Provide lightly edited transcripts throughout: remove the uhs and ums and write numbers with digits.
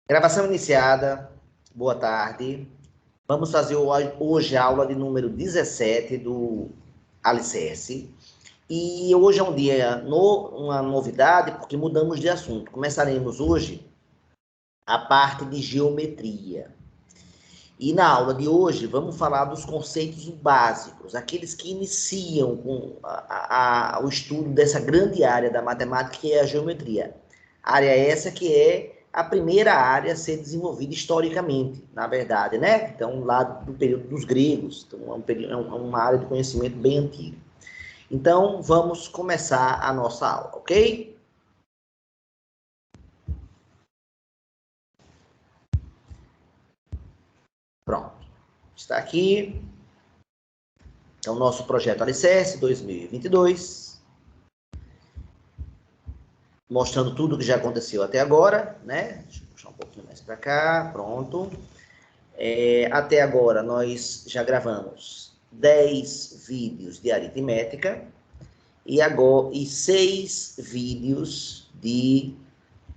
Gravação iniciada, boa tarde. Vamos fazer hoje a aula de número 17 do Alicerce. E hoje é um dia, uma novidade, porque mudamos de assunto. Começaremos hoje a parte de geometria. E na aula de hoje vamos falar dos conceitos básicos, aqueles que iniciam com o estudo dessa grande área da matemática, que é a geometria. Área essa que é a primeira área a ser desenvolvida historicamente, na verdade, né? Então, lá do período dos gregos, então é uma área de conhecimento bem antiga. Então, vamos começar a nossa aula, ok? Pronto. Está aqui. Então, nosso projeto Alicerce 2022. Mostrando tudo que já aconteceu até agora, né? Deixa eu puxar um pouquinho mais para cá, pronto. Até agora, nós já gravamos 10 vídeos de aritmética e 6 vídeos de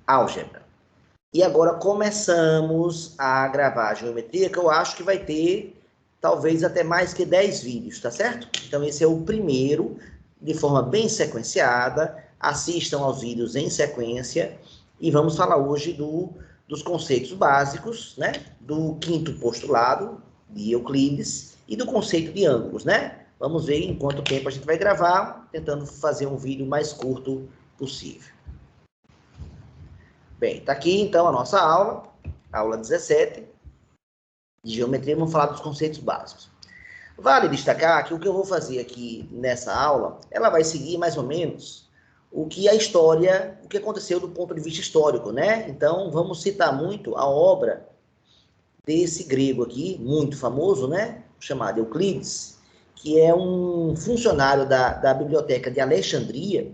álgebra. E agora começamos a gravar a geometria, que eu acho que vai ter talvez até mais que 10 vídeos, tá certo? Então, esse é o primeiro, de forma bem sequenciada. Assistam aos vídeos em sequência e vamos falar hoje dos conceitos básicos, né? Do quinto postulado de Euclides e do conceito de ângulos, né? Vamos ver em quanto tempo a gente vai gravar, tentando fazer um vídeo mais curto possível. Bem, tá aqui então a nossa aula 17 de geometria. Vamos falar dos conceitos básicos. Vale destacar que o que eu vou fazer aqui nessa aula, ela vai seguir mais ou menos o que aconteceu do ponto de vista histórico, né? Então, vamos citar muito a obra desse grego aqui, muito famoso, né? Chamado Euclides, que é um funcionário da biblioteca de Alexandria,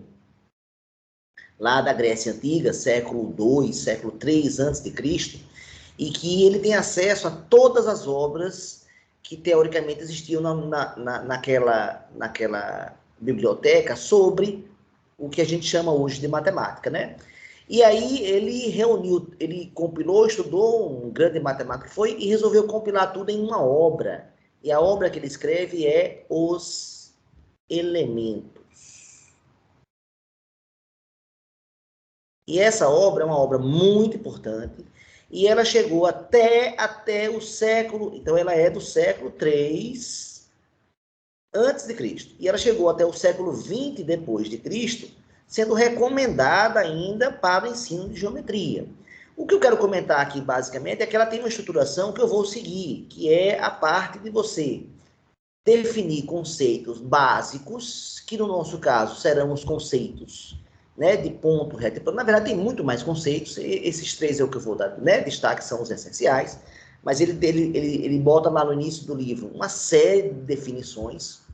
lá da Grécia Antiga, século II, século III a.C., e que ele tem acesso a todas as obras que teoricamente existiam naquela biblioteca sobre o que a gente chama hoje de matemática, né? E aí ele compilou, estudou, um grande matemático que foi, e resolveu compilar tudo em uma obra. E a obra que ele escreve é Os Elementos. E essa obra é uma obra muito importante, e ela chegou até o século, então ela é do século III antes de Cristo, e ela chegou até o século XX depois de Cristo, sendo recomendada ainda para o ensino de geometria. O que eu quero comentar aqui, basicamente, é que ela tem uma estruturação que eu vou seguir, que é a parte de você definir conceitos básicos, que no nosso caso serão os conceitos, né, de ponto, reto e plano. Na verdade, tem muito mais conceitos, esses 3 é o que eu vou dar, né, destaque, são os essenciais, mas ele bota lá no início do livro uma série de definições,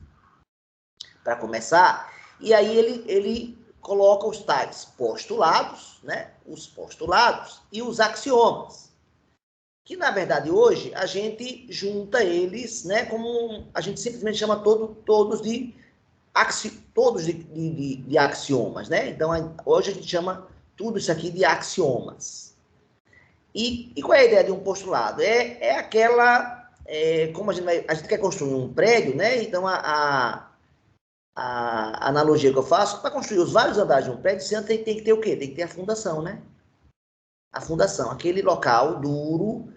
para começar, e aí ele coloca os tais postulados, né, os postulados e os axiomas, que na verdade hoje a gente junta eles, né, como a gente simplesmente chama todos de axiomas, né? Então hoje a gente chama tudo isso aqui de axiomas. E qual é a ideia de um postulado? É aquela, como a gente quer construir um prédio, né? Então a analogia que eu faço, para construir os vários andares de um prédio, você tem que ter o quê? Tem que ter a fundação, né? A fundação, aquele local duro,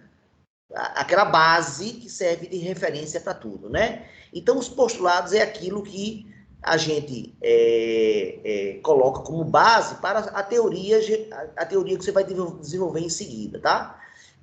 aquela base que serve de referência para tudo, né? Então, os postulados é aquilo que a gente coloca como base para a teoria que você vai desenvolver em seguida, tá?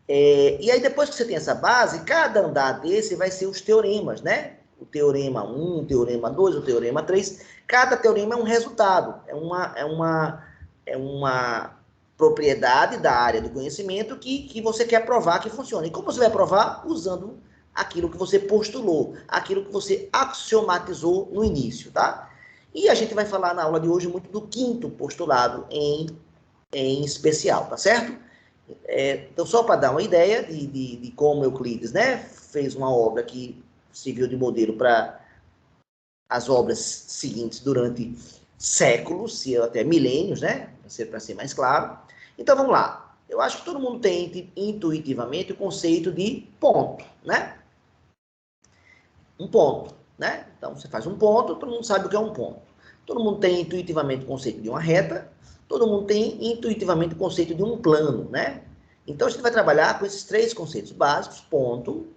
E aí, depois que você tem essa base, cada andar desse vai ser os teoremas, né? O teorema 1, o teorema 2, o teorema 3. Cada teorema é um resultado, é uma propriedade da área do conhecimento que você quer provar que funciona. E como você vai provar? Usando aquilo que você postulou, aquilo que você axiomatizou no início, tá? E a gente vai falar na aula de hoje muito do quinto postulado em especial, tá certo? Então, só para dar uma ideia de como Euclides, né, fez uma obra que serviu de modelo para as obras seguintes durante séculos, e até milênios, né, para ser mais claro. Então, vamos lá. Eu acho que todo mundo tem intuitivamente o conceito de ponto, né? Um ponto, né? Então, você faz um ponto, todo mundo sabe o que é um ponto. Todo mundo tem intuitivamente o conceito de uma reta, todo mundo tem intuitivamente o conceito de um plano, né? Então, a gente vai trabalhar com esses três conceitos básicos: ponto,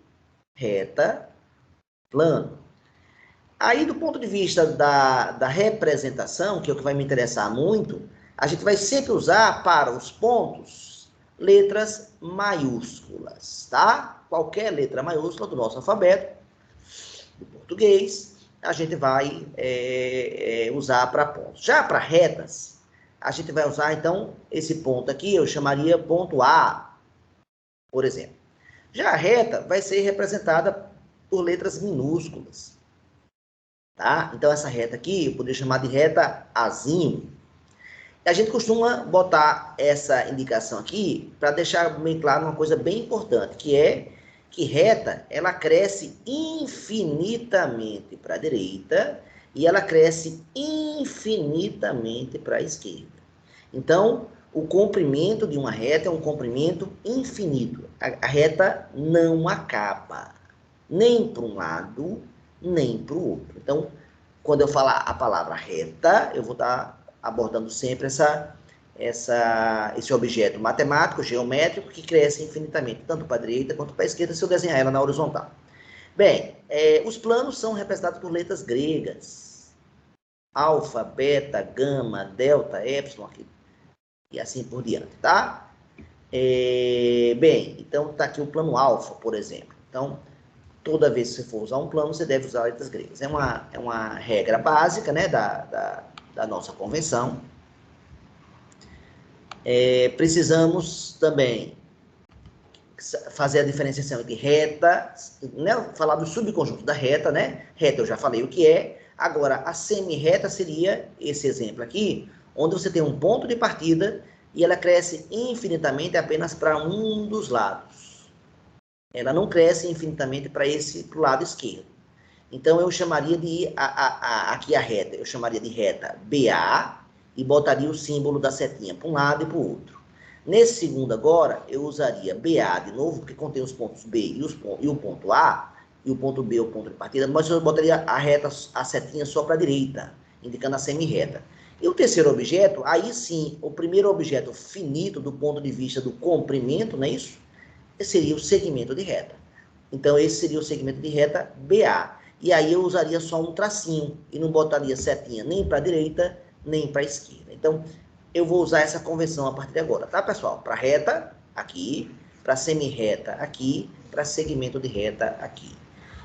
reta, plano. Aí, do ponto de vista da representação, que é o que vai me interessar muito, a gente vai sempre usar para os pontos letras maiúsculas, tá? Qualquer letra maiúscula do nosso alfabeto, do português, a gente vai usar para pontos. Já para retas, a gente vai usar, então, esse ponto aqui, eu chamaria ponto A, por exemplo. Já a reta vai ser representada por letras minúsculas. Tá? Então, essa reta aqui, eu poderia chamar de reta Azinho. A gente costuma botar essa indicação aqui para deixar bem claro uma coisa bem importante, que é que reta, ela cresce infinitamente para a direita e ela cresce infinitamente para a esquerda. Então, o comprimento de uma reta é um comprimento infinito. A reta não acaba, nem para um lado, nem para o outro. Então, quando eu falar a palavra reta, eu vou estar abordando sempre esse objeto matemático, geométrico, que cresce infinitamente, tanto para a direita quanto para a esquerda, se eu desenhar ela na horizontal. Bem, os planos são representados por letras gregas. Alfa, beta, gama, delta, epsilon, aqui, e assim por diante, tá? Bem, então está aqui o plano alfa, por exemplo. Então, toda vez que você for usar um plano, você deve usar letras gregas. É uma regra básica, né, da nossa convenção. Precisamos também fazer a diferenciação entre reta, né, falar do subconjunto da reta, né? Reta eu já falei o que é. Agora, a semi-reta seria esse exemplo aqui, onde você tem um ponto de partida e ela cresce infinitamente apenas para um dos lados. Ela não cresce infinitamente para o lado esquerdo. Então, eu chamaria aqui a reta, eu chamaria de reta BA e botaria o símbolo da setinha para um lado e para o outro. Nesse segundo agora, eu usaria BA de novo, porque contém os pontos B e o ponto A, e o ponto B é o ponto de partida, mas eu botaria a setinha só para a direita, indicando a semi-reta. E o terceiro objeto, aí sim, o primeiro objeto finito do ponto de vista do comprimento, não é isso? Esse seria o segmento de reta. Então, esse seria o segmento de reta BA. E aí eu usaria só um tracinho e não botaria setinha nem para a direita, nem para a esquerda. Então, eu vou usar essa convenção a partir de agora, tá, pessoal? Para reta, aqui, para semi-reta, aqui, para segmento de reta, aqui.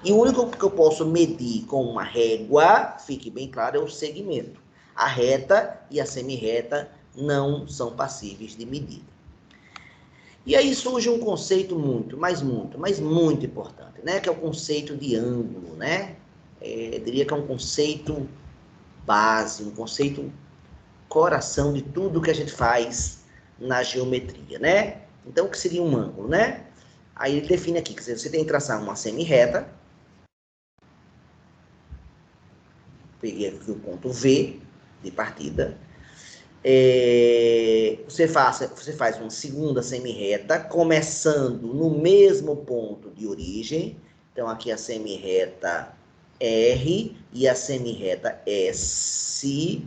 E o único que eu posso medir com uma régua, fique bem claro, é o segmento. A reta e a semi-reta não são passíveis de medida. E aí surge um conceito mas muito importante, né? Que é o conceito de ângulo, né? Eu diria que é um conceito base, um conceito coração de tudo que a gente faz na geometria, né? Então, o que seria um ângulo, né? Aí ele define aqui, que você tem que traçar uma semi-reta. Peguei aqui o ponto V de partida. Você faz uma segunda semi-reta, começando no mesmo ponto de origem. Então, aqui a semi-reta R e a semi-reta S.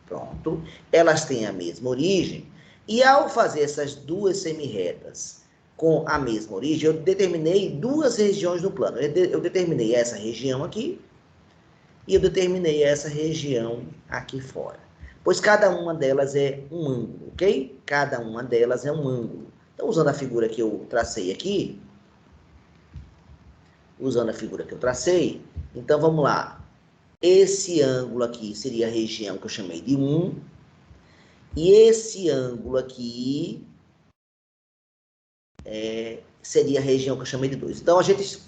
Pronto. Elas têm a mesma origem. E ao fazer essas duas semi-retas com a mesma origem, eu determinei duas regiões do plano. Eu determinei essa região aqui e eu determinei essa região aqui fora. Pois cada uma delas é um ângulo, ok? Cada uma delas é um ângulo. Então, usando a figura que eu tracei aqui, então vamos lá. Esse ângulo aqui seria a região que eu chamei de 1, e esse ângulo aqui seria a região que eu chamei de 2. Então, a gente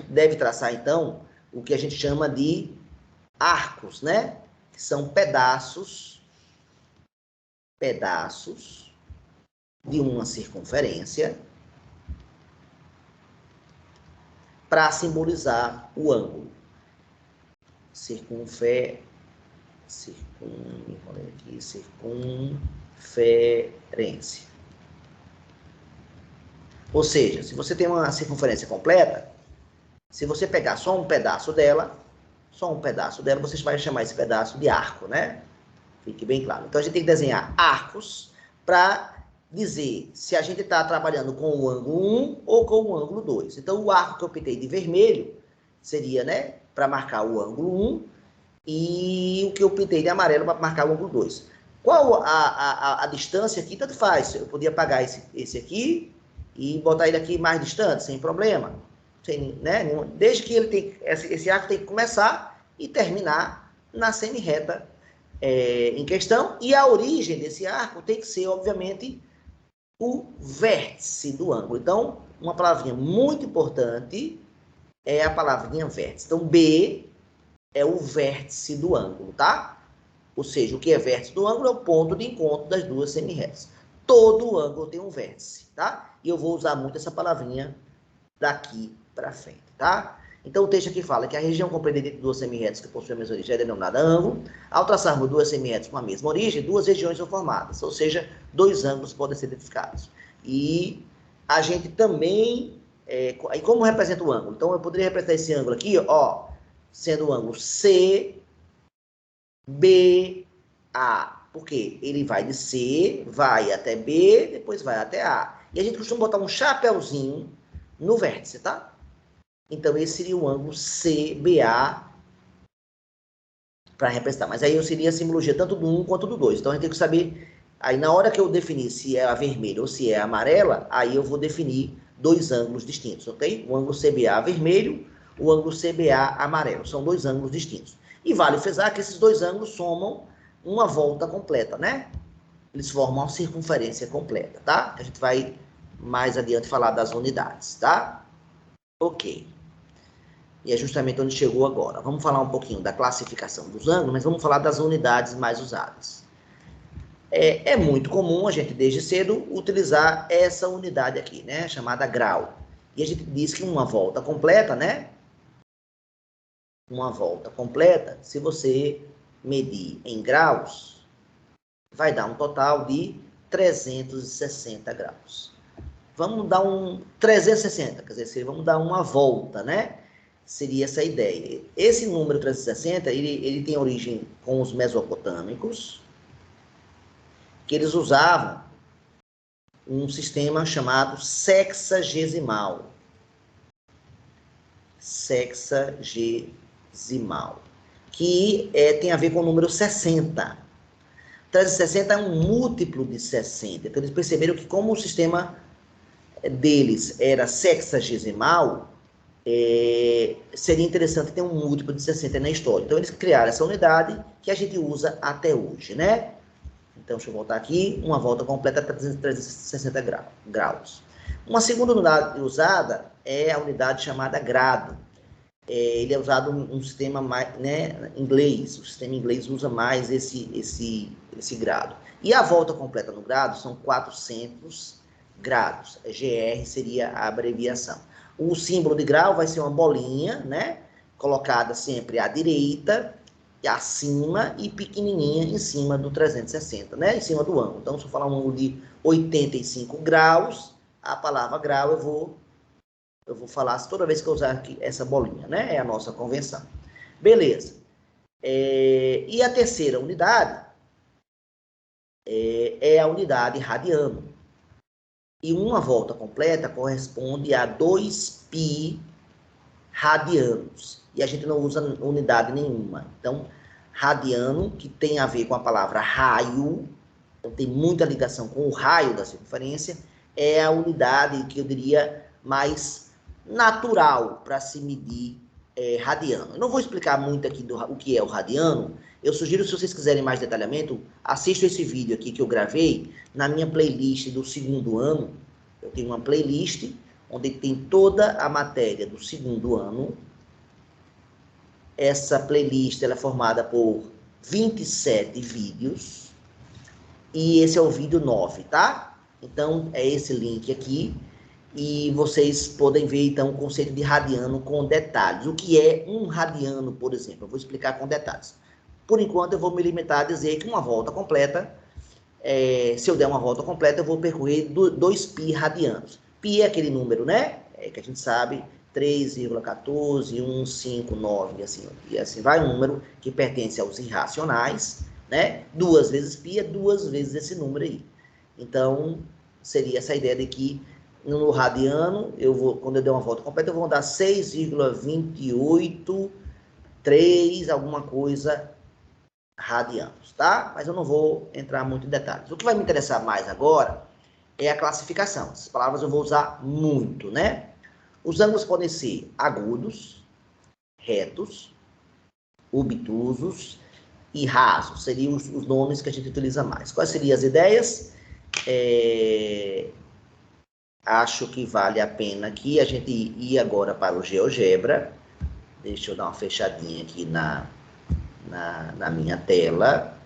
deve traçar, então, o que a gente chama de arcos, né? Que são pedaços de uma circunferência para simbolizar o ângulo. Circunferência. Ou seja, se você tem uma circunferência completa, se você pegar só um pedaço dela, você vai chamar esse pedaço de arco, né? Fique bem claro. Então, a gente tem que desenhar arcos para dizer se a gente está trabalhando com o ângulo 1 ou com o ângulo 2. Então, o arco que eu pintei de vermelho seria, né, para marcar o ângulo 1 e o que eu pintei de amarelo para marcar o ângulo 2. Qual a distância aqui? Tanto faz. Eu podia apagar esse aqui e botar ele aqui mais distante, sem problema. Sem, né, desde que ele tem, esse arco tem que começar e terminar na semi-reta em questão. E a origem desse arco tem que ser, obviamente, o vértice do ângulo. Então, uma palavrinha muito importante é a palavrinha vértice. Então, B é o vértice do ângulo, tá? Ou seja, o que é vértice do ângulo é o ponto de encontro das duas semi-retas. Todo ângulo tem um vértice, tá? E eu vou usar muito essa palavrinha daqui para frente, tá? Então, o texto aqui fala que a região compreendida entre duas semi-retas que possuem a mesma origem é denominada ângulo. Ao traçarmos duas semi-retas com a mesma origem, duas regiões são formadas, ou seja, dois ângulos podem ser identificados. E a gente também... e como representa o ângulo? Então, eu poderia representar esse ângulo aqui, ó, sendo o ângulo CBA. Por quê? Ele vai de C, vai até B, depois vai até A. E a gente costuma botar um chapéuzinho no vértice, tá? Então, esse seria o ângulo CBA para representar. Mas aí eu seria a simbologia tanto do 1 quanto do 2. Então, a gente tem que saber... Aí, na hora que eu definir se é a vermelha ou se é a amarela, aí eu vou definir dois ângulos distintos, ok? O ângulo CBA vermelho, o ângulo CBA amarelo. São dois ângulos distintos. E vale frisar que esses dois ângulos somam uma volta completa, né? Eles formam uma circunferência completa, tá? A gente vai mais adiante falar das unidades, tá? Ok. E é justamente onde chegou agora. Vamos falar um pouquinho da classificação dos ângulos, mas vamos falar das unidades mais usadas. É muito comum a gente, desde cedo, utilizar essa unidade aqui, né? Chamada grau. E a gente diz que uma volta completa, né? Uma volta completa, se você medir em graus, vai dar um total de 360 graus. Vamos dar um 360, quer dizer, vamos dar uma volta, né? Seria essa a ideia. Esse número 360, ele tem origem com os mesopotâmicos, que eles usavam um sistema chamado sexagesimal. Sexagesimal. Que tem a ver com o número 60. 360 é um múltiplo de 60. Então, eles perceberam que como o sistema deles era sexagesimal, seria interessante ter um múltiplo de 60 na história. Então, eles criaram essa unidade que a gente usa até hoje, né? Então, deixa eu voltar aqui. Uma volta completa para 360 graus. Uma segunda unidade usada é a unidade chamada grado. Ele é usado um sistema mais, né, inglês. O sistema inglês usa mais esse grado. E a volta completa no grado são 400 graus. GR seria a abreviação. O símbolo de grau vai ser uma bolinha, né, colocada sempre à direita, acima e pequenininha em cima do 360, né, em cima do ângulo. Então, se eu falar um ângulo de 85 graus, a palavra grau eu vou falar toda vez que eu usar aqui essa bolinha, né, é a nossa convenção. Beleza. E a terceira unidade é a unidade radiano. E uma volta completa corresponde a 2π radianos. E a gente não usa unidade nenhuma. Então, radiano, que tem a ver com a palavra raio, então tem muita ligação com o raio da circunferência, é a unidade que eu diria mais natural para se medir radiano. Eu não vou explicar muito aqui o que é o radiano. Eu sugiro, se vocês quiserem mais detalhamento, assistam esse vídeo aqui que eu gravei na minha playlist do segundo ano. Eu tenho uma playlist onde tem toda a matéria do segundo ano. Essa playlist ela é formada por 27 vídeos. E esse é o vídeo 9, tá? Então, é esse link aqui. E vocês podem ver, então, o conceito de radiano com detalhes. O que é um radiano, por exemplo? Eu vou explicar com detalhes. Por enquanto, eu vou me limitar a dizer que uma volta completa, se eu der uma volta completa, eu vou percorrer 2π radianos. Π é aquele número, né? Que a gente sabe, 3,14159, e assim vai, um número que pertence aos irracionais, né? 2 vezes π é 2 vezes esse número aí. Então, seria essa ideia de que no radiano, quando eu der uma volta completa, eu vou dar 6,283, alguma coisa, radianos, tá? Mas eu não vou entrar muito em detalhes. O que vai me interessar mais agora é a classificação. Essas palavras eu vou usar muito, né? Os ângulos podem ser agudos, retos, obtusos e rasos. Seriam os nomes que a gente utiliza mais. Quais seriam as ideias? Acho que vale a pena aqui a gente ir agora para o GeoGebra. Deixa eu dar uma fechadinha aqui na minha tela,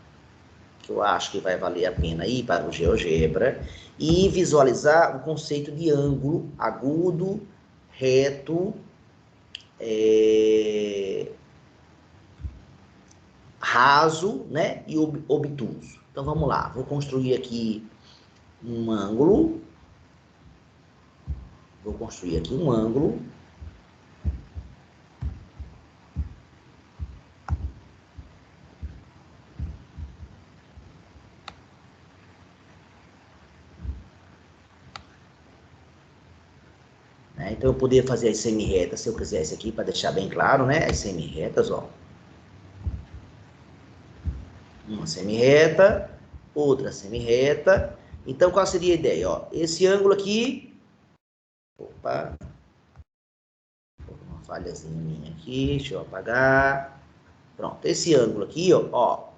que eu acho que vai valer a pena ir para o GeoGebra e visualizar o conceito de ângulo agudo, reto, raso, né, e obtuso. Então vamos lá, vou construir aqui um ângulo. Vou construir aqui um ângulo. Então, eu poderia fazer as semi-retas, se eu quisesse aqui, para deixar bem claro, né? As semi-retas, ó. Uma semi-reta, outra semi-reta. Então, qual seria a ideia? Ó, esse ângulo aqui... Opa! Uma falhazinha minha aqui, deixa eu apagar. Pronto, esse ângulo aqui, ó,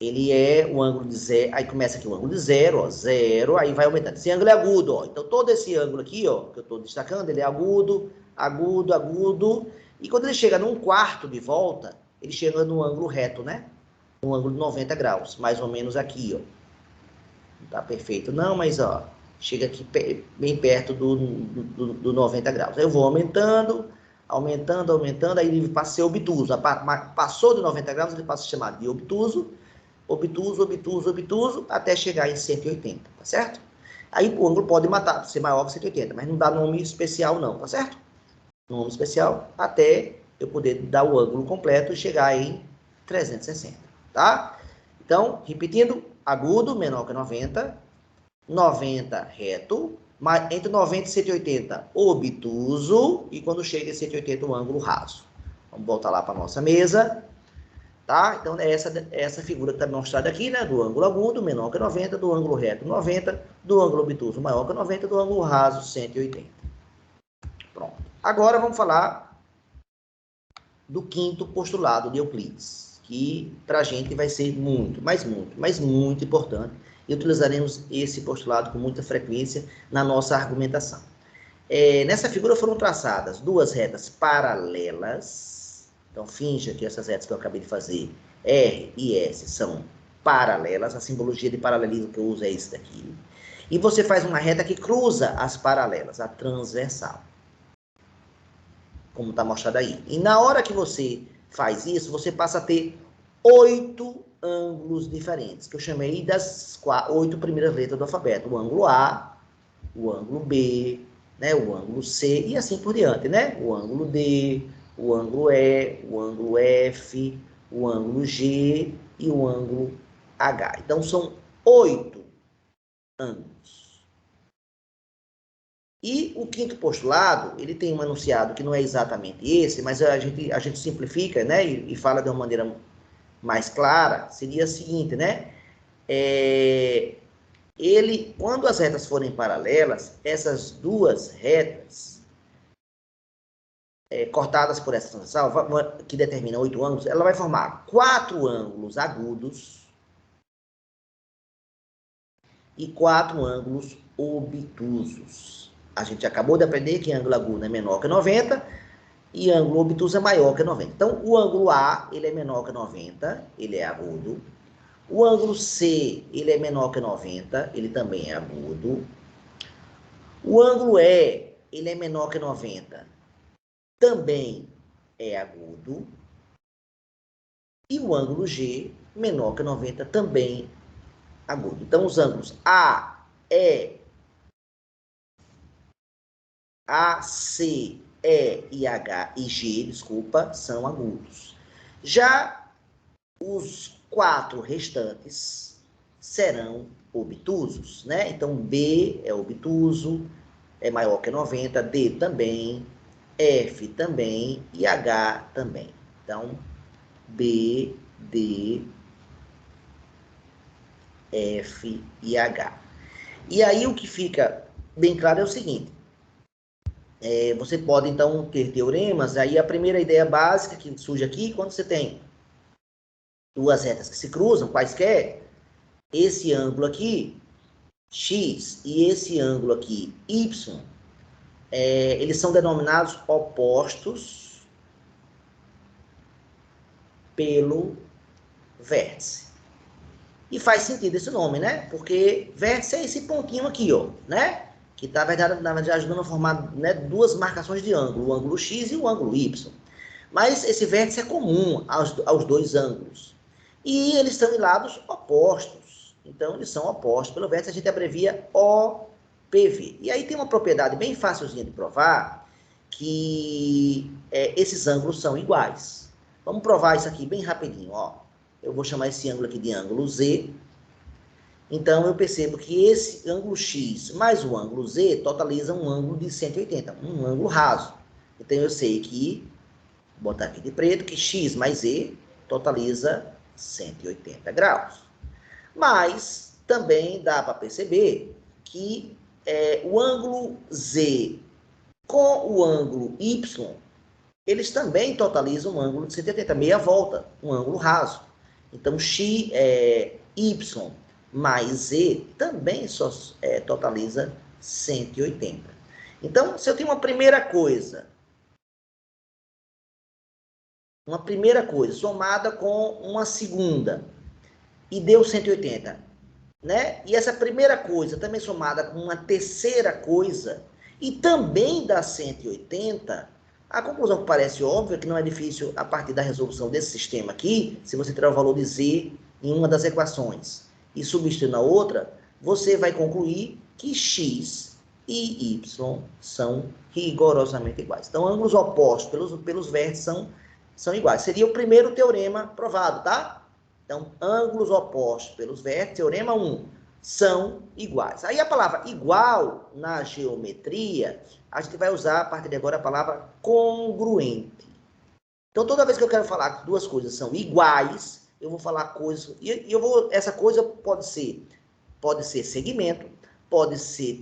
ele é o ângulo de zero, aí começa aqui o ângulo de zero, ó, zero, aí vai aumentando. Esse ângulo é agudo, ó, então todo esse ângulo aqui, ó, que eu estou destacando, ele é agudo, agudo, agudo, e quando ele chega num quarto de volta, ele chega no ângulo reto, né? No ângulo de 90 graus, mais ou menos aqui, ó. Não tá perfeito não, mas, ó, chega aqui bem perto do 90 graus. Aí eu vou aumentando, aumentando, aumentando, aí ele passa a ser obtuso. Passou de 90 graus, ele passa a ser chamado de obtuso, obtuso, obtuso, obtuso, até chegar em 180, tá certo? Aí o ângulo pode ser maior que 180, mas não dá nome especial não, tá certo? Nome especial até eu poder dar o ângulo completo e chegar em 360, tá? Então, repetindo, agudo menor que 90, 90 reto, entre 90 e 180 obtuso, e quando chega em 180 o ângulo raso. Vamos voltar lá para a nossa mesa. Tá? Então, é essa figura que está mostrada aqui, né? Do ângulo agudo, menor que 90, do ângulo reto, 90, do ângulo obtuso, maior que 90, do ângulo raso, 180. Pronto. Agora, vamos falar do quinto postulado de Euclides, que para a gente vai ser muito, mas muito importante, e utilizaremos esse postulado com muita frequência na nossa argumentação. Nessa figura foram traçadas duas retas paralelas. Então, finja que essas retas que eu acabei de fazer, R e S, são paralelas. A simbologia de paralelismo que eu uso é esse daqui. E você faz uma reta que cruza as paralelas, a transversal. Como está mostrado aí. E na hora que você faz isso, você passa a ter 8 ângulos diferentes, que eu chamei das 8 primeiras letras do alfabeto. O ângulo A, o ângulo B, né, o ângulo C e assim por diante, né? O ângulo D, o ângulo E, o ângulo F, o ângulo G e o ângulo H. Então, são 8 ângulos. E o quinto postulado, ele tem um enunciado que não é exatamente esse, mas a gente simplifica, né, e fala de uma maneira mais clara, seria o seguinte, né? Quando as retas forem paralelas, essas duas retas cortadas por essa transversal, que determina 8 ângulos, ela vai formar 4 ângulos agudos e 4 ângulos obtusos. A gente acabou de aprender que ângulo agudo é menor que 90 e ângulo obtuso é maior que 90. Então, o ângulo A, ele é menor que 90, ele é agudo. O ângulo C, ele é menor que 90, ele também é agudo. O ângulo E, ele é menor que 90, também é agudo. E o ângulo G, menor que 90, também agudo. Então, os ângulos A, E A, C, E e H e G, desculpa, são agudos. Já os 4 restantes serão obtusos, né? Então, B é obtuso, é maior que 90, D também, F também e H também. Então, B, D, F e H. E aí o que fica bem claro é o seguinte, você pode então ter teoremas, aí a primeira ideia básica que surge aqui, quando você tem duas retas que se cruzam, quaisquer, esse ângulo aqui, x, e esse ângulo aqui, y, eles são denominados opostos pelo vértice. E faz sentido esse nome, né? Porque vértice é esse pontinho aqui, ó, né? Que está, na verdade, ajudando a formar, né, duas marcações de ângulo, o ângulo x e o ângulo y. Mas esse vértice é comum aos dois ângulos. E eles estão em lados opostos. Então, eles são opostos pelo vértice, a gente abrevia OPV. E aí tem uma propriedade bem facilzinha de provar, que esses ângulos são iguais. Vamos provar isso aqui bem rapidinho, ó. Eu vou chamar esse ângulo aqui de ângulo Z. Então, eu percebo que esse ângulo X mais o ângulo Z totaliza um ângulo de 180, um ângulo raso. Então, eu sei que, vou botar aqui de preto, que X mais Z totaliza 180 graus. Mas, também dá para perceber que o ângulo Z com o ângulo Y, eles também totalizam um ângulo de 180, meia volta, um ângulo raso. Então, Y mais Z também totaliza 180. Então, se eu tenho uma primeira coisa somada com uma segunda, e deu 180, né? E essa primeira coisa também somada com uma terceira coisa, e também dá 180, a conclusão que parece óbvia, que não é difícil a partir da resolução desse sistema aqui, se você tirar o valor de Z em uma das equações e substituir na outra, você vai concluir que X e Y são rigorosamente iguais. Então, ângulos opostos pelos vértices são iguais. Seria o primeiro teorema provado, tá? Então, ângulos opostos pelos vértices, teorema 1, são iguais. Aí a palavra igual na geometria, a gente vai usar a partir de agora a palavra congruente. Então, toda vez que eu quero falar que duas coisas são iguais, eu vou falar coisas, essa coisa pode ser segmento, pode ser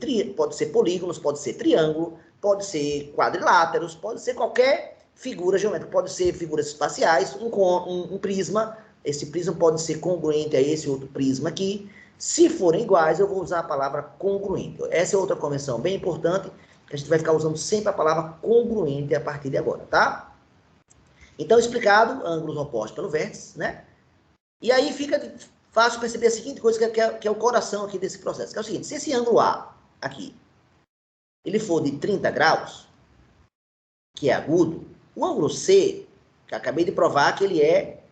polígonos, pode ser triângulo, pode ser quadriláteros, pode ser qualquer figura geométrica, pode ser figuras espaciais, um prisma. Esse prisma pode ser congruente a esse outro prisma aqui. Se forem iguais, eu vou usar a palavra congruente. Essa é outra convenção bem importante, que a gente vai ficar usando sempre a palavra congruente a partir de agora, tá? Então, explicado, ângulos opostos pelo vértice, né? E aí fica fácil perceber a seguinte coisa, que é o coração aqui desse processo, que é o seguinte: se esse ângulo A, aqui, ele for de 30 graus, que é agudo, o ângulo C, que eu acabei de provar que ele é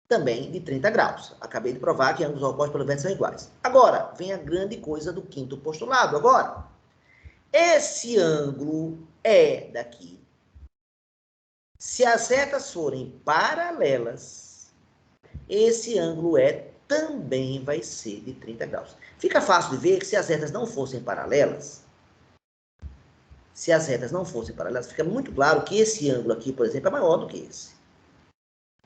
também de 30 graus. Acabei de provar que ângulos opostos pelo vértice são iguais. Agora, vem a grande coisa do quinto postulado. Agora, esse ângulo é daqui. Se as retas forem paralelas, esse ângulo E também vai ser de 30 graus. Fica fácil de ver que se as retas não fossem paralelas, fica muito claro que esse ângulo aqui, por exemplo, é maior do que esse.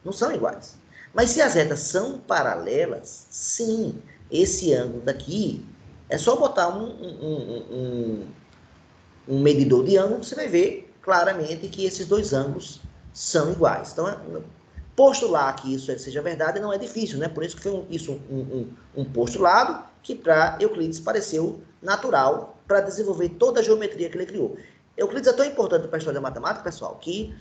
Não são iguais. Mas se as retas são paralelas, sim, esse ângulo daqui, é só botar um medidor de ângulo, você vai ver claramente que esses dois ângulos são iguais. Então, postular que isso seja verdade não é difícil, né? Por isso que foi um postulado que para Euclides pareceu natural para desenvolver toda a geometria que ele criou. Euclides é tão importante para a história da matemática, pessoal, que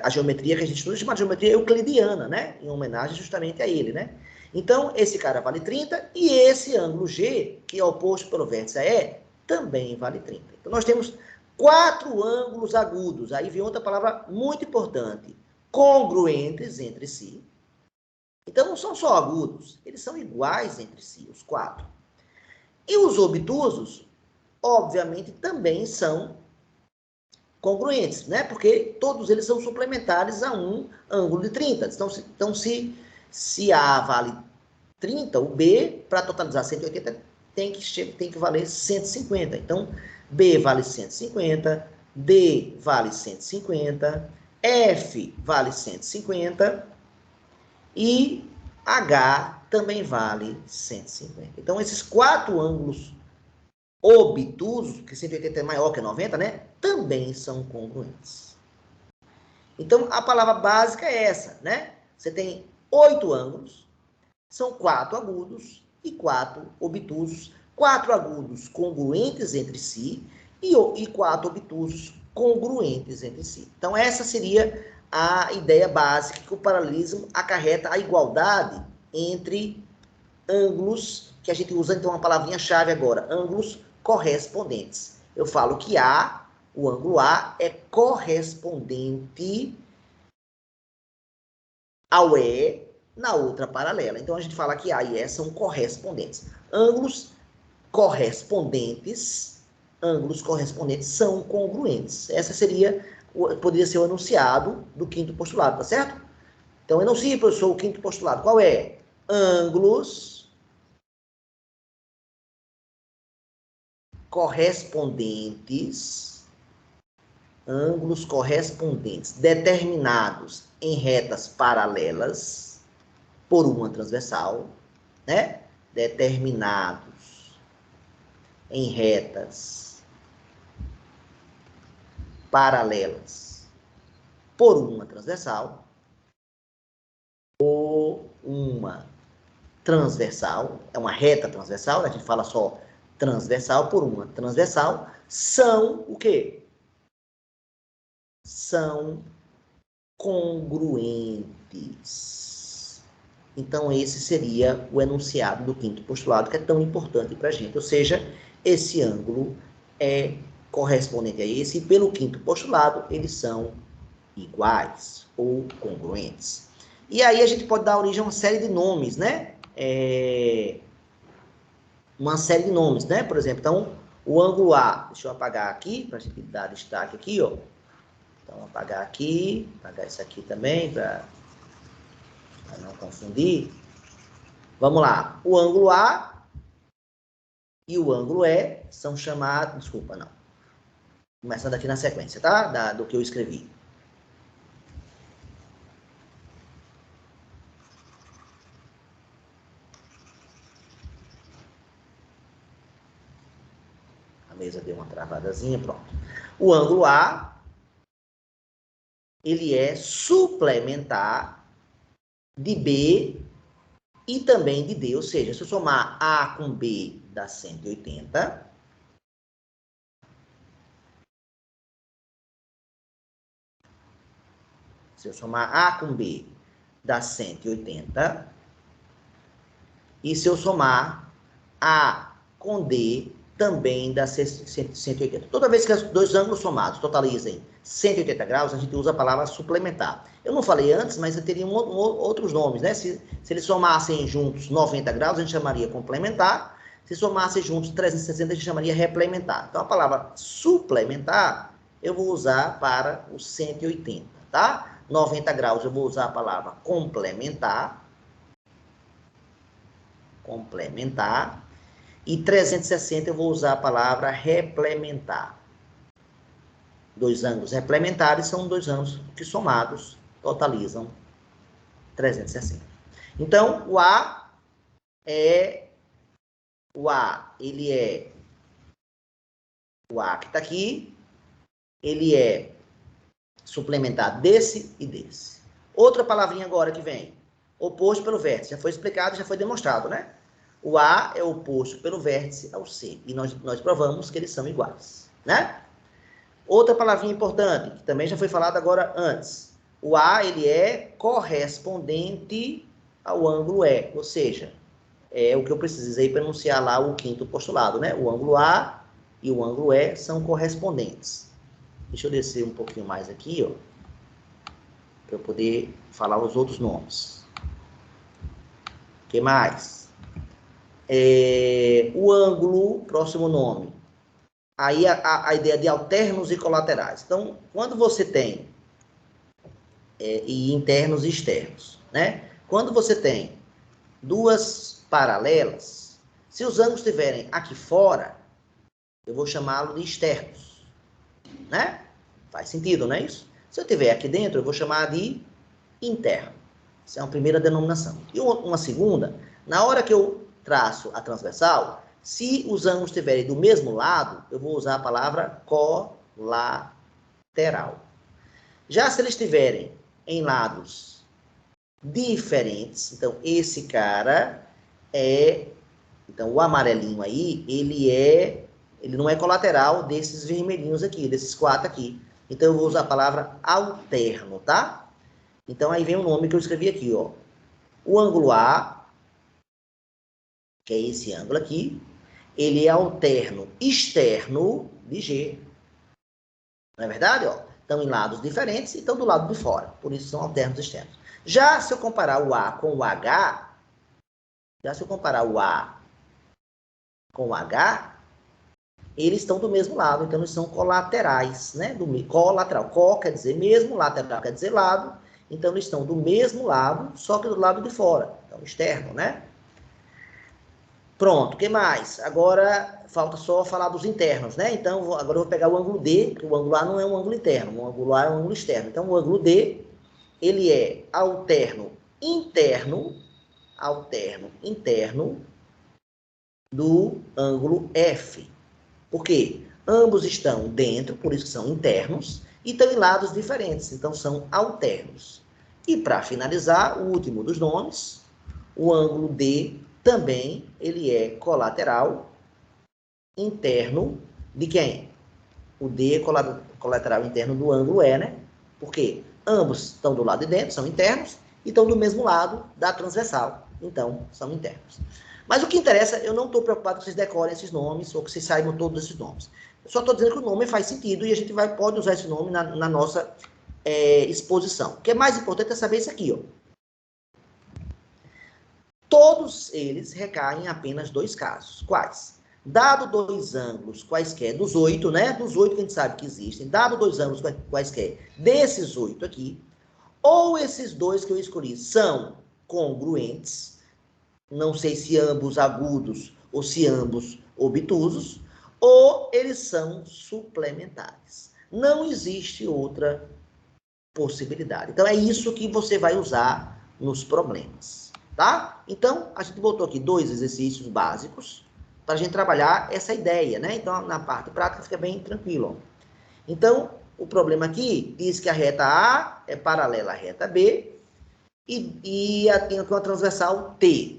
a geometria que a gente estuda é chamada de geometria euclidiana, né? Em homenagem justamente a ele, né? Então, esse cara vale 30 e esse ângulo G, que é oposto pelo vértice E, também vale 30. Então, nós temos 4 ângulos agudos. Aí vem outra palavra muito importante. Congruentes entre si. Então, não são só agudos, eles são iguais entre si, os 4. E os obtusos, obviamente, também são congruentes, né? Porque todos eles são suplementares a um ângulo de 30. Então se A vale 30, o B, para totalizar 180, tem que valer 150. Então, B vale 150, D vale 150, F vale 150 e H também vale 150. Então, esses 4 ângulos obtusos, que 180 é maior que 90, né? Também são congruentes. Então, a palavra básica é essa, né? Você tem 8 ângulos, são 4 agudos e 4 obtusos. 4 agudos congruentes entre si e 4 obtusos congruentes entre si. Então, essa seria a ideia básica, que o paralelismo acarreta a igualdade entre ângulos, que a gente usa então uma palavrinha-chave agora, ângulos correspondentes. Eu falo que o ângulo A é correspondente ao E na outra paralela. Então, a gente fala que A e E são correspondentes. Ângulos correspondentes são congruentes. Essa poderia ser o enunciado do quinto postulado, tá certo? Então, enuncie, professor, o quinto postulado. Qual é? Ângulos correspondentes determinados em retas paralelas por uma transversal, né? Determinados em retas paralelas por uma transversal, é uma reta transversal, a gente fala só transversal por uma transversal, são o quê? São congruentes. Então, esse seria o enunciado do quinto postulado, que é tão importante para a gente. Ou seja, esse ângulo é correspondente a esse, e pelo quinto postulado, eles são iguais ou congruentes. E aí a gente pode dar origem a uma série de nomes, né? Uma série de nomes, né? Por exemplo, então, o ângulo A, deixa eu apagar aqui, para a gente dar destaque aqui, ó. Então, apagar aqui, apagar isso aqui também, para não confundir. Vamos lá. O ângulo A e o ângulo E são chamados... Desculpa, não. Começando aqui na sequência, tá? Do que eu escrevi. A mesa deu uma travadazinha, pronto. O ângulo A, ele é suplementar de B e também de D, ou seja, se eu somar A com B dá 180. Se eu somar A com B dá 180. E se eu somar A com D também dá 180. Toda vez que os dois ângulos somados totalizem 180 graus, a gente usa a palavra suplementar. Eu não falei antes, mas eu teria outros nomes, né? Se eles somassem juntos 90 graus, a gente chamaria complementar. Se somassem juntos 360, a gente chamaria replementar. Então, a palavra suplementar, eu vou usar para os 180, tá? 90 graus, eu vou usar a palavra complementar. E 360 eu vou usar a palavra replementar. Dois ângulos replementares são dois ângulos que somados totalizam 360. Então, o A, que está aqui, ele é suplementar desse e desse. Outra palavrinha agora que vem, oposto pelo vértice. Já foi explicado, já foi demonstrado, né? O A é oposto pelo vértice ao C. E nós provamos que eles são iguais, né? Outra palavrinha importante, que também já foi falado agora antes. O A, ele é correspondente ao ângulo E. Ou seja, é o que eu precisei para enunciar lá o quinto postulado, né? O ângulo A e o ângulo E são correspondentes. Deixa eu descer um pouquinho mais aqui, ó, para eu poder falar os outros nomes. O que mais? O ângulo, próximo nome. Aí a ideia de alternos e colaterais. Então, quando você tem e internos e externos, né? Quando você tem duas paralelas, se os ângulos estiverem aqui fora, eu vou chamá-lo de externos, né? Faz sentido, não é isso? Se eu tiver aqui dentro, eu vou chamar de interno. Essa é uma primeira denominação. E uma segunda, na hora que eu traço a transversal, se os ângulos estiverem do mesmo lado, eu vou usar a palavra colateral. Já se eles estiverem em lados diferentes, então esse cara então o amarelinho aí, ele não é colateral desses vermelhinhos aqui, desses 4 aqui. Então eu vou usar a palavra alterno, tá? Então aí vem o nome que eu escrevi aqui, ó. O ângulo A, que é esse ângulo aqui, ele é alterno externo de G. Não é verdade, ó? Estão em lados diferentes e estão do lado de fora. Por isso são alternos externos. Já se eu comparar o A com o H, eles estão do mesmo lado, então eles são colaterais, né? Colateral. Co quer dizer mesmo, lateral quer dizer lado. Então eles estão do mesmo lado, só que do lado de fora. Então, externo, né? Pronto, o que mais? Agora falta só falar dos internos, né? Então, agora eu vou pegar o ângulo D, que o ângulo A não é um ângulo interno, o ângulo A é um ângulo externo. Então, o ângulo D, ele é alterno interno do ângulo F. Por quê? Ambos estão dentro, por isso que são internos, e estão em lados diferentes, então são alternos. E para finalizar, o último dos nomes, o ângulo D também, ele é colateral interno de quem? O D é colateral interno do ângulo E, né? Porque ambos estão do lado de dentro, são internos, e estão do mesmo lado da transversal, então são internos. Mas o que interessa, eu não estou preocupado que vocês decorem esses nomes, ou que vocês saibam todos esses nomes. Eu só estou dizendo que o nome faz sentido e a gente pode usar esse nome na nossa exposição. O que é mais importante é saber isso aqui, ó. Todos eles recaem em apenas 2 casos. Quais? Dado 2 ângulos quaisquer dos 8, né? Dos 8 que a gente sabe que existem, dado 2 ângulos quaisquer desses 8 aqui, ou esses 2 que eu escolhi são congruentes, não sei se ambos agudos ou se ambos obtusos, ou eles são suplementares. Não existe outra possibilidade. Então, é isso que você vai usar nos problemas, tá? Então, a gente botou aqui 2 exercícios básicos para a gente trabalhar essa ideia, né? Então, na parte prática fica bem tranquilo. Ó. Então, o problema aqui diz que a reta A é paralela à reta B e tem aqui uma transversal T.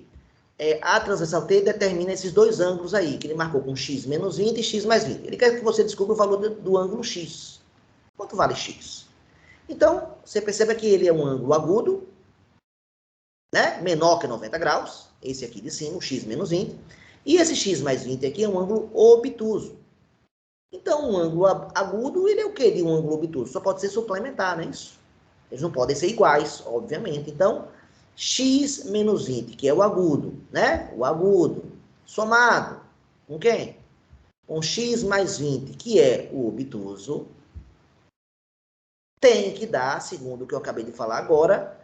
A transversal T determina esses 2 ângulos aí, que ele marcou com x menos 20 e x mais 20. Ele quer que você descubra o valor do ângulo x. Quanto vale x? Então, você percebe que ele é um ângulo agudo, né? Menor que 90 graus, esse aqui de cima, o x menos 20. E esse x mais 20 aqui é um ângulo obtuso. Então, um ângulo agudo, ele é o quê de um ângulo obtuso? Só pode ser suplementar, não é isso? Eles não podem ser iguais, obviamente. Então, x menos 20, que é o agudo, né? O agudo, somado com quem? Com x mais 20, que é o obtuso, tem que dar, segundo o que eu acabei de falar agora,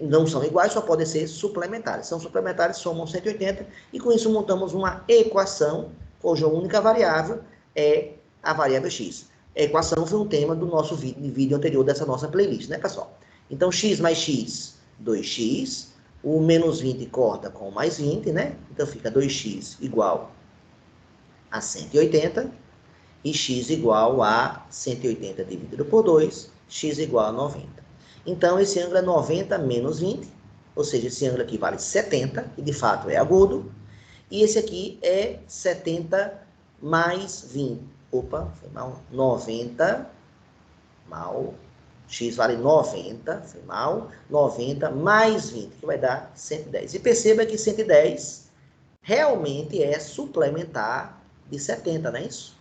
não são iguais, só podem ser suplementares. São suplementares, somam 180, e com isso montamos uma equação, cuja única variável é a variável x. A equação foi um tema do nosso vídeo anterior dessa nossa playlist, né, pessoal? Então, x mais x, 2x, o menos 20 corta com o mais 20, né? Então, fica 2x igual a 180, e x igual a 180 dividido por 2, x igual a 90. Então, esse ângulo é 90 menos 20, ou seja, esse ângulo aqui vale 70, que de fato é agudo, e esse aqui é 70 mais 20. Opa, foi mal. 90 mal, x vale 90, foi mal, 90 mais 20, que vai dar 110. E perceba que 110 realmente é suplementar de 70, não é isso?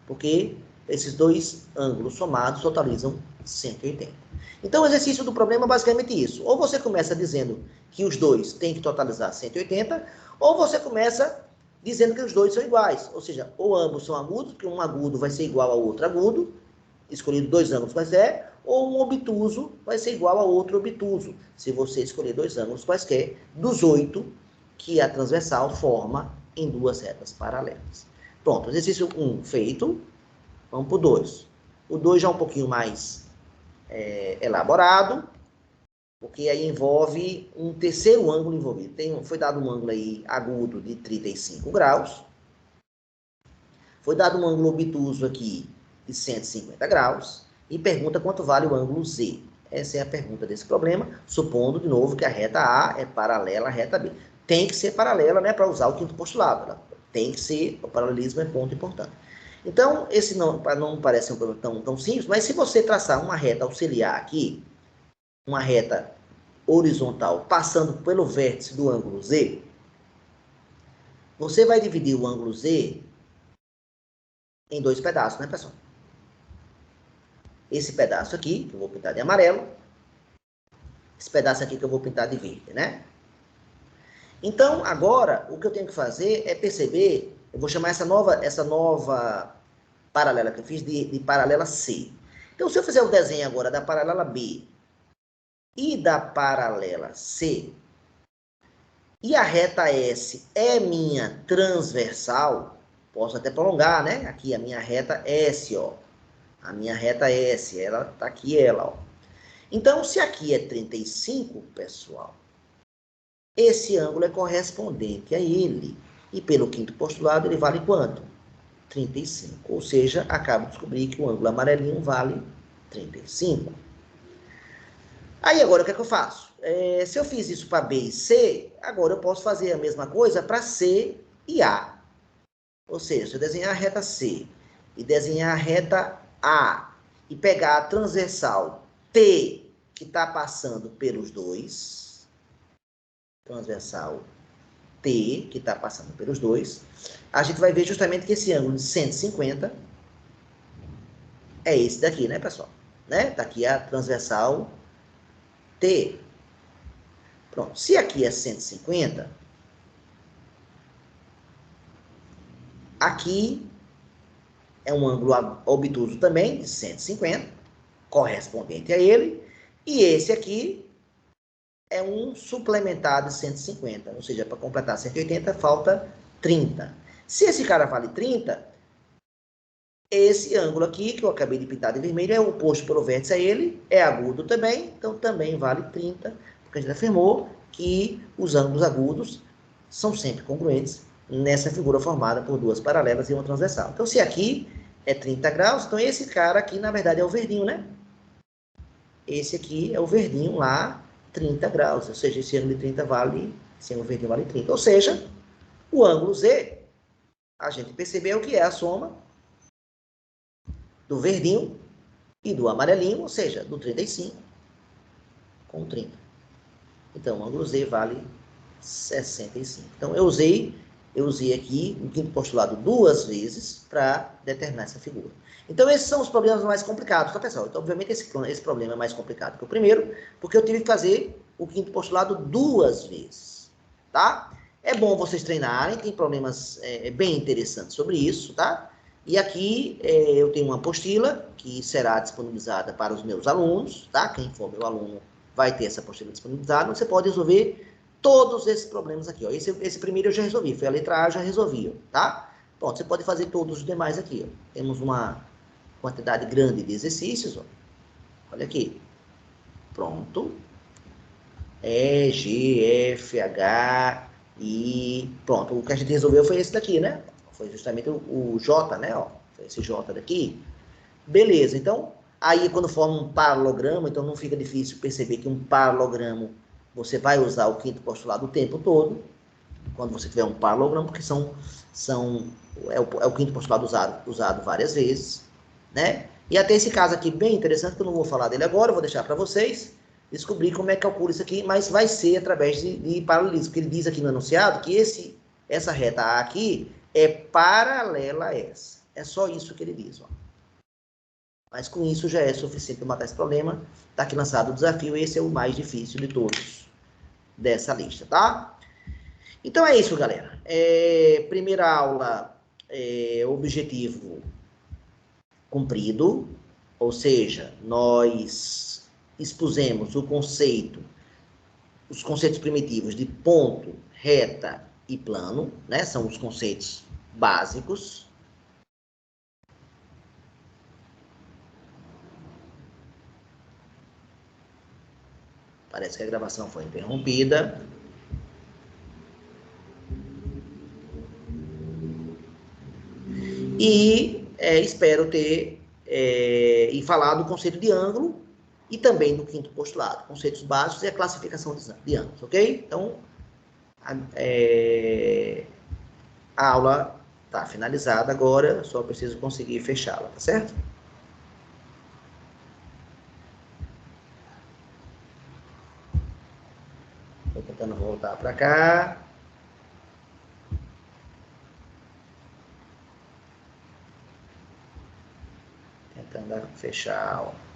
Porque esses 2 ângulos somados totalizam 180. Então, o exercício do problema é basicamente isso. Ou você começa dizendo que os dois têm que totalizar 180, ou você começa dizendo que os dois são iguais. Ou seja, ou ambos são agudos, porque um agudo vai ser igual ao outro agudo, escolhido dois ângulos quaisquer, ou um obtuso vai ser igual a outro obtuso, se você escolher dois ângulos quaisquer, dos 8 que a transversal forma em duas retas paralelas. Pronto, exercício 1 feito, vamos para o 2. O 2 já é um pouquinho mais elaborado, porque aí envolve um terceiro ângulo envolvido. Foi dado um ângulo aí agudo de 35 graus, foi dado um ângulo obtuso aqui de 150 graus, e pergunta quanto vale o ângulo Z. Essa é a pergunta desse problema, supondo, de novo, que a reta A é paralela à reta B. Tem que ser paralela, né, para usar o quinto postulado. Né? Tem que ser, o paralelismo é ponto importante. Então, esse não parece um problema tão simples, mas se você traçar uma reta auxiliar aqui, uma reta horizontal, passando pelo vértice do ângulo Z, você vai dividir o ângulo Z em dois pedaços, né, pessoal? Esse pedaço aqui, que eu vou pintar de amarelo, esse pedaço aqui que eu vou pintar de verde, né? Então, agora, o que eu tenho que fazer é perceber, eu vou chamar essa nova paralela que eu fiz de paralela C. Então, se eu fizer o desenho agora da paralela B e da paralela C, e a reta S é minha transversal, posso até prolongar, né? Aqui a minha reta S, ó. A minha reta S, ela tá aqui, ela, ó. Então, se aqui é 35, pessoal, esse ângulo é correspondente a ele. E pelo quinto postulado, ele vale quanto? 35. Ou seja, acabo de descobrir que o ângulo amarelinho vale 35. Aí, agora, o que é que eu faço? Se eu fiz isso para B e C, agora eu posso fazer a mesma coisa para C e A. Ou seja, se eu desenhar a reta C e desenhar a reta A e pegar a transversal T, que está passando pelos dois, transversal T, que está passando pelos dois, a gente vai ver justamente que esse ângulo de 150 é esse daqui, né, pessoal? Né? Tá aqui a transversal T. Pronto. Se aqui é 150, aqui é um ângulo obtuso também de 150, correspondente a ele, e esse aqui é um suplementar de 150, ou seja, para completar 180 falta 30. Se esse cara vale 30, esse ângulo aqui, que eu acabei de pintar de vermelho, é oposto pelo vértice a ele, é agudo também, então também vale 30, porque a gente afirmou que os ângulos agudos são sempre congruentes nessa figura formada por duas paralelas e uma transversal. Então, se aqui é 30 graus, então esse cara aqui, na verdade, é o verdinho, né? Esse aqui é o verdinho lá, 30 graus, ou seja, esse ângulo de 30 vale, esse ângulo verdinho vale 30. Ou seja, o ângulo Z, a gente percebeu que é a soma do verdinho e do amarelinho, ou seja, do 35 com 30. Então, o ângulo Z vale 65. Então, eu usei aqui o quinto postulado duas vezes para determinar essa figura. Então, esses são os problemas mais complicados, tá, pessoal? Então, obviamente, esse problema é mais complicado que o primeiro, porque eu tive que fazer o quinto postulado duas vezes, tá? É bom vocês treinarem, tem problemas bem interessantes sobre isso, tá? E aqui eu tenho uma apostila que será disponibilizada para os meus alunos, tá? Quem for meu aluno vai ter essa apostila disponibilizada. Você pode resolver todos esses problemas aqui, ó. Esse primeiro eu já resolvi, foi a letra A, eu já resolvi, ó, tá? Pronto, você pode fazer todos os demais aqui, ó. Temos uma quantidade grande de exercícios, ó. Olha aqui. Pronto. E, G, F, H, I. Pronto, o que a gente resolveu foi esse daqui, né? Foi justamente o J, né? Ó, foi esse J daqui. Beleza, então, aí quando forma um paralelogramo, então não fica difícil perceber que um paralelogramo você vai usar o quinto postulado o tempo todo, quando você tiver um paralelogramo, porque é o quinto postulado usado várias vezes, né? E até esse caso aqui bem interessante, que eu não vou falar dele agora, eu vou deixar para vocês descobrir como é que calcula isso aqui, mas vai ser através de paralelismo, porque ele diz aqui no enunciado que essa reta A aqui é paralela a essa. É só isso que ele diz, ó. Mas com isso já é suficiente para matar esse problema. Está aqui lançado o desafio, esse é o mais difícil de todos dessa lista, tá? Então é isso, galera. Primeira aula, objetivo cumprido, ou seja, nós expusemos os conceitos primitivos de ponto, reta e plano, né? São os conceitos básicos. Parece que a gravação foi interrompida. E espero ter falado do conceito de ângulo e também do quinto postulado, conceitos básicos e a classificação de ângulos, ok? Então, a aula está finalizada agora, só preciso conseguir fechá-la, tá certo? Estou tentando voltar para cá. Tentando fechar a aula.